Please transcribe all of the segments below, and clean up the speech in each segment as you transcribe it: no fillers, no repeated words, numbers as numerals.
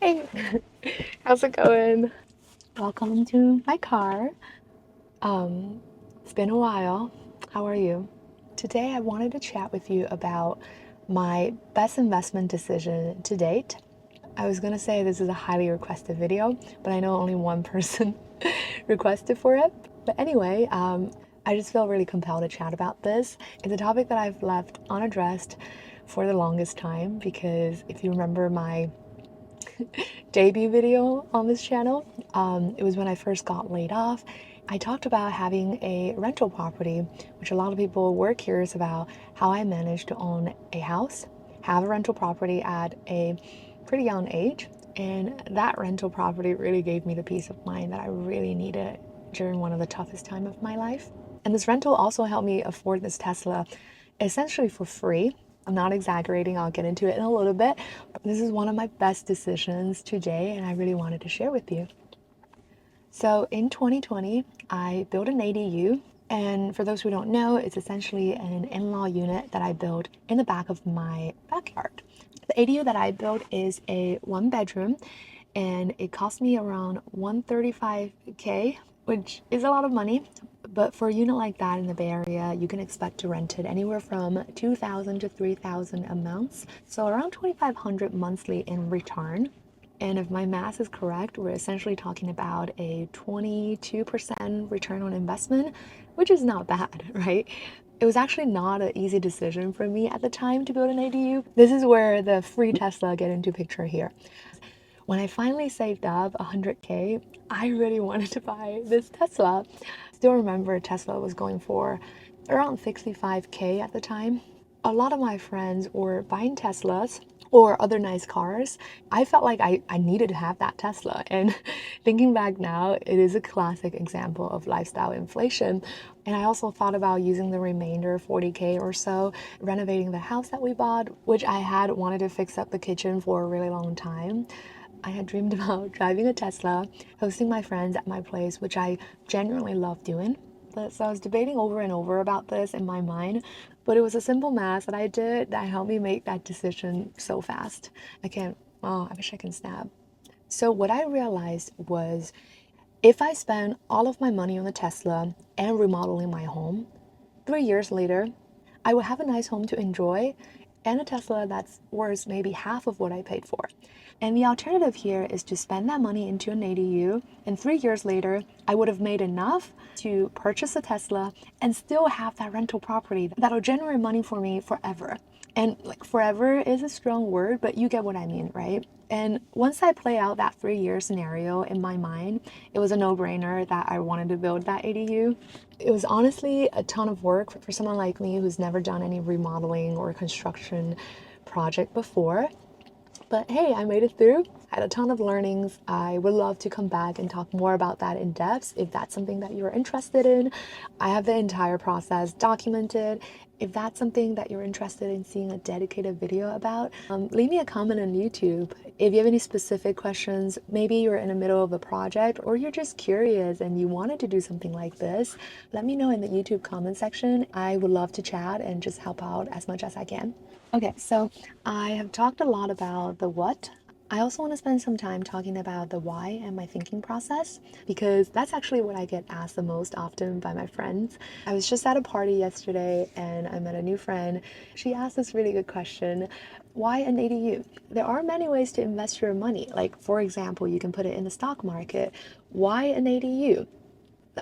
Hey, how's it going? Welcome to my car. It's been a while. How are you? Today I wanted to chat with you about my best investment decision to date. I was gonna say this is a highly requested video, but I know only one person requested for it. But anyway, I just feel really compelled to chat about this. It's a topic that I've left unaddressed for the longest time because if you remember my debut video on this channel. It was when I first got laid off. I talked about having a rental property, which a lot of people were curious about how I managed to own a house, have a rental property at a pretty young age. And that rental property really gave me the peace of mind that I really needed during one of the toughest times of my life. And this rental also helped me afford this Tesla essentially for free. I'm not exaggerating, I'll get into it in a little bit, but this is one of my best decisions today, and I really wanted to share with you. So in 2020, I built an ADU, and for those who don't know, it's essentially an in-law unit that I built in the back of my backyard. The ADU that I built is a one bedroom, and it cost me around 135K, which is a lot of money. But for a unit like that in the Bay Area, you can expect to rent it anywhere from 2,000 to 3,000 a month. So around 2,500 monthly in return. And if my math is correct, we're essentially talking about a 22% return on investment, which is not bad, right? It was actually not an easy decision for me at the time to build an ADU. This is where the free Tesla get into picture here. When I finally saved up 100K, I really wanted to buy this Tesla. Still remember Tesla was going for around 65K at the time. A lot of my friends were buying Teslas or other nice cars. I felt like I needed to have that Tesla. And thinking back now, it is a classic example of lifestyle inflation. And I also thought about using the remainder 40K or so, renovating the house that we bought, which I had wanted to fix up the kitchen for a really long time. I had dreamed about driving a Tesla, hosting my friends at my place, which I genuinely love doing. So I was debating over and over about this in my mind, but it was a simple math that I did that helped me make that decision so fast. I wish I can snap. So what I realized was if I spend all of my money on the Tesla and remodeling my home, 3 years later, I will have a nice home to enjoy and a Tesla that's worth maybe half of what I paid for. And the alternative here is to spend that money into an ADU, and 3 years later, I would have made enough to purchase a Tesla and still have that rental property that'll generate money for me forever. And like forever is a strong word, but you get what I mean, right? And once I play out that 3 year scenario in my mind, it was a no-brainer that I wanted to build that ADU. It was honestly a ton of work for someone like me who's never done any remodeling or construction project before. But hey, I made it through. I had a ton of learnings. I would love to come back and talk more about that in depth if that's something that you're interested in. I have the entire process documented. If that's something that you're interested in seeing a dedicated video about, leave me a comment on YouTube. If you have any specific questions, maybe you're in the middle of a project or you're just curious and you wanted to do something like this, let me know in the YouTube comment section. I would love to chat and just help out as much as I can. Okay, so I have talked a lot about the what. I also want to spend some time talking about the why and my thinking process because that's actually what I get asked the most often by my friends. I was just at a party yesterday and I met a new friend. She asked this really good question. Why an ADU? There are many ways to invest your money. Like, for example, you can put it in the stock market. Why an ADU?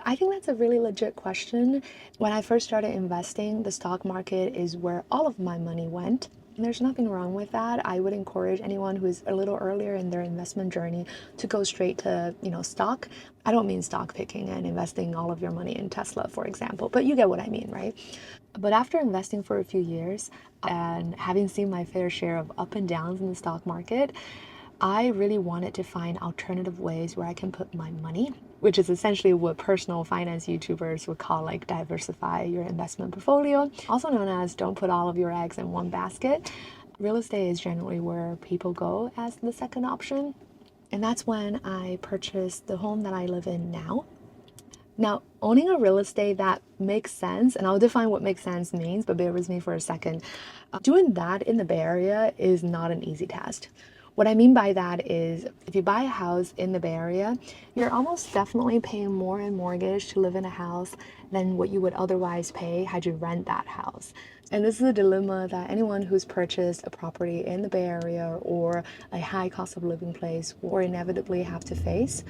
I think that's a really legit question. When I first started investing, the stock market is where all of my money went. And there's nothing wrong with that. I would encourage anyone who's a little earlier in their investment journey to go straight to, stock. I don't mean stock picking and investing all of your money in Tesla, for example, but you get what I mean, right? But after investing for a few years and having seen my fair share of up and downs in the stock market, I really wanted to find alternative ways where I can put my money, which is essentially what personal finance YouTubers would call like diversify your investment portfolio, also known as don't put all of your eggs in one basket. Real estate is generally where people go as the second option. And that's when I purchased the home that I live in now. Now, owning a real estate that makes sense, and I'll define what makes sense means, but bear with me for a second. Doing that in the Bay Area is not an easy task. What I mean by that is if you buy a house in the Bay Area, you're almost definitely paying more in mortgage to live in a house than what you would otherwise pay had you rent that house. And this is a dilemma that anyone who's purchased a property in the Bay Area or a high cost of living place will inevitably have to face.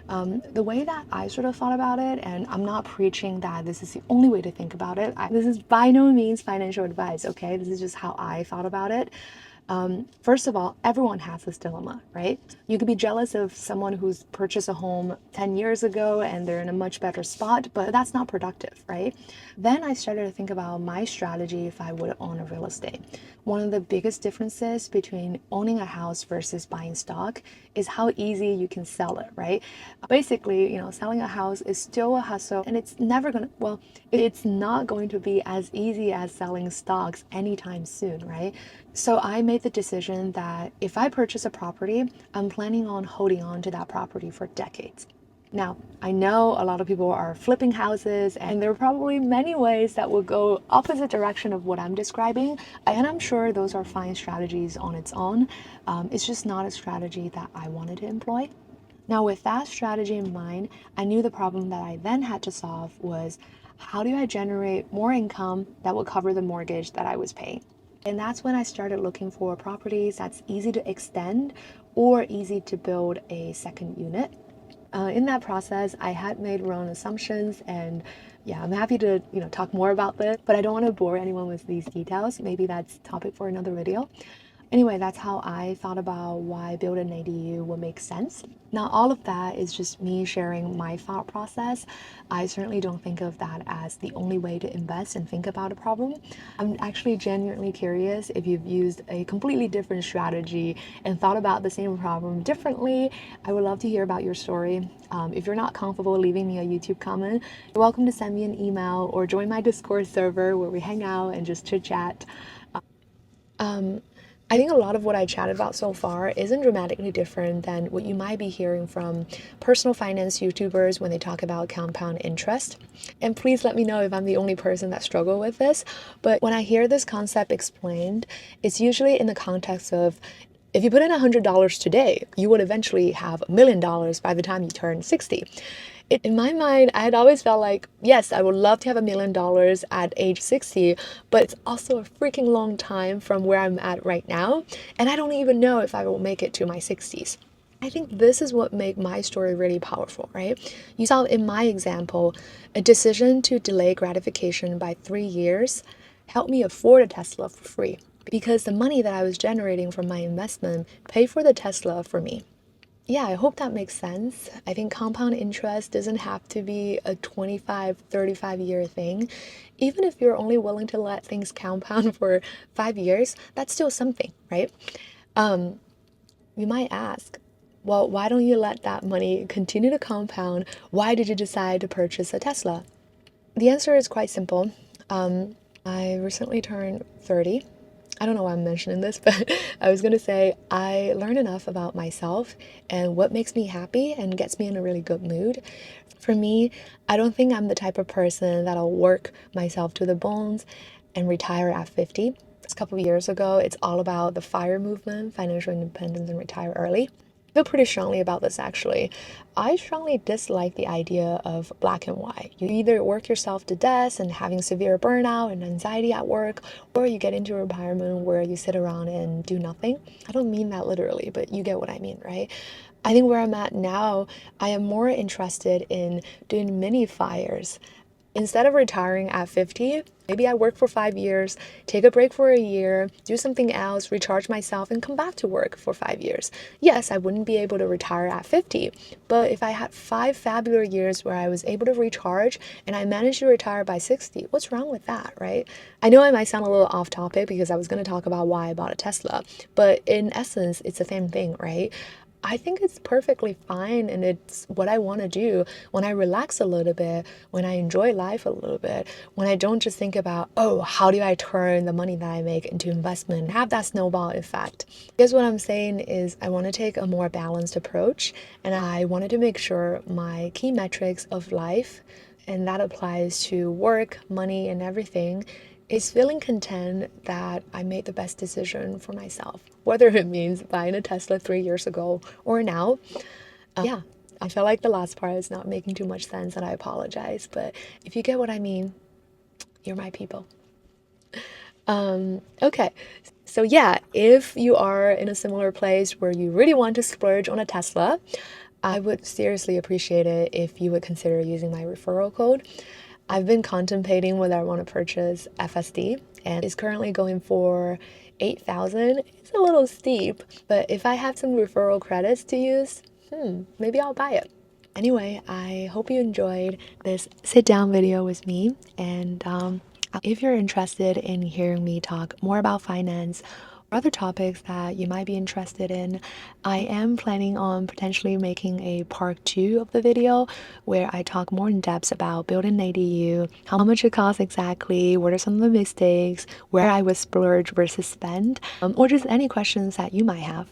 The way that I sort of thought about it, and I'm not preaching that this is the only way to think about it. This is by no means financial advice, okay? This is just how I thought about it. First of all, everyone has this dilemma, right? You could be jealous of someone who's purchased a home 10 years ago and they're in a much better spot, but that's not productive, right? Then I started to think about my strategy if I would own a real estate. One of the biggest differences between owning a house versus buying stock is how easy you can sell it, right? Basically, selling a house is still a hustle and it's not going to be as easy as selling stocks anytime soon, right? So I made the decision that if I purchase a property, I'm planning on holding on to that property for decades. Now, I know a lot of people are flipping houses, and there are probably many ways that will go opposite direction of what I'm describing, and I'm sure those are fine strategies on its own. It's just not a strategy that I wanted to employ. Now, with that strategy in mind, I knew the problem that I then had to solve was how do I generate more income that will cover the mortgage that I was paying? And that's when I started looking for properties that's easy to extend or easy to build a second unit. In that process, I had made my own assumptions, and yeah, I'm happy to talk more about this, but I don't want to bore anyone with these details. Maybe that's a topic for another video. Anyway, that's how I thought about why build an ADU would make sense. Now, all of that is just me sharing my thought process. I certainly don't think of that as the only way to invest and think about a problem. I'm actually genuinely curious if you've used a completely different strategy and thought about the same problem differently. I would love to hear about your story. If you're not comfortable leaving me a YouTube comment, you're welcome to send me an email or join my Discord server where we hang out and just chit chat. I think a lot of what I chatted about so far isn't dramatically different than what you might be hearing from personal finance YouTubers when they talk about compound interest. And please let me know if I'm the only person that struggle with this. But when I hear this concept explained, it's usually in the context of if you put in $100 today, you would eventually have $1 million by the time you turn 60. In my mind, I had always felt like, yes, I would love to have $1 million at age 60, but it's also a freaking long time from where I'm at right now, and I don't even know if I will make it to my 60s. I think this is what made my story really powerful, right? You saw in my example, a decision to delay gratification by 3 years helped me afford a Tesla for free because the money that I was generating from my investment paid for the Tesla for me. Yeah, I hope that makes sense. I think compound interest doesn't have to be a 25, 35-year thing. Even if you're only willing to let things compound for 5 years, that's still something, right? You might ask, well, why don't you let that money continue to compound? Why did you decide to purchase a Tesla? The answer is quite simple. I recently turned 30. I don't know why I'm mentioning this, but I was going to say I learned enough about myself and what makes me happy and gets me in a really good mood. For me, I don't think I'm the type of person that'll work myself to the bones and retire at 50. A couple of years ago, it's all about the FIRE movement, financial independence and retire early. I feel pretty strongly about this actually. I strongly dislike the idea of black and white. You either work yourself to death and having severe burnout and anxiety at work, or you get into retirement where you sit around and do nothing. I don't mean that literally, but you get what I mean, right? I think where I'm at now, I am more interested in doing mini fires. Instead of retiring at 50, maybe I work for 5 years, take a break for a year, do something else, recharge myself, and come back to work for 5 years. Yes, I wouldn't be able to retire at 50, but if I had 5 fabulous years where I was able to recharge and I managed to retire by 60, what's wrong with that, right? I know I might sound a little off topic because I was going to talk about why I bought a Tesla, but in essence, it's the same thing, right? I think it's perfectly fine and it's what I want to do when I relax a little bit, when I enjoy life a little bit, when I don't just think about, oh, how do I turn the money that I make into investment and have that snowball effect. Because what I'm saying is I want to take a more balanced approach and I wanted to make sure my key metrics of life, and that applies to work, money, and everything, is feeling content that I made the best decision for myself, whether it means buying a Tesla 3 years ago or now. Yeah, I feel like the last part is not making too much sense and I apologize, but if you get what I mean, you're my people. Okay, so yeah, if you are in a similar place where you really want to splurge on a Tesla, I would seriously appreciate it if you would consider using my referral code. I've been contemplating whether I want to purchase FSD and it's currently going for 8,000. It's a little steep, but if I have some referral credits to use, maybe I'll buy it. Anyway, I hope you enjoyed this sit down video with me. And if you're interested in hearing me talk more about finance or other topics that you might be interested in, I am planning on potentially making a part 2 of the video where I talk more in depth about building an ADU, how much it costs exactly, what are some of the mistakes, where I would splurge versus spend, or just any questions that you might have.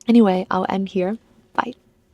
Anyway, I'll end here. Bye.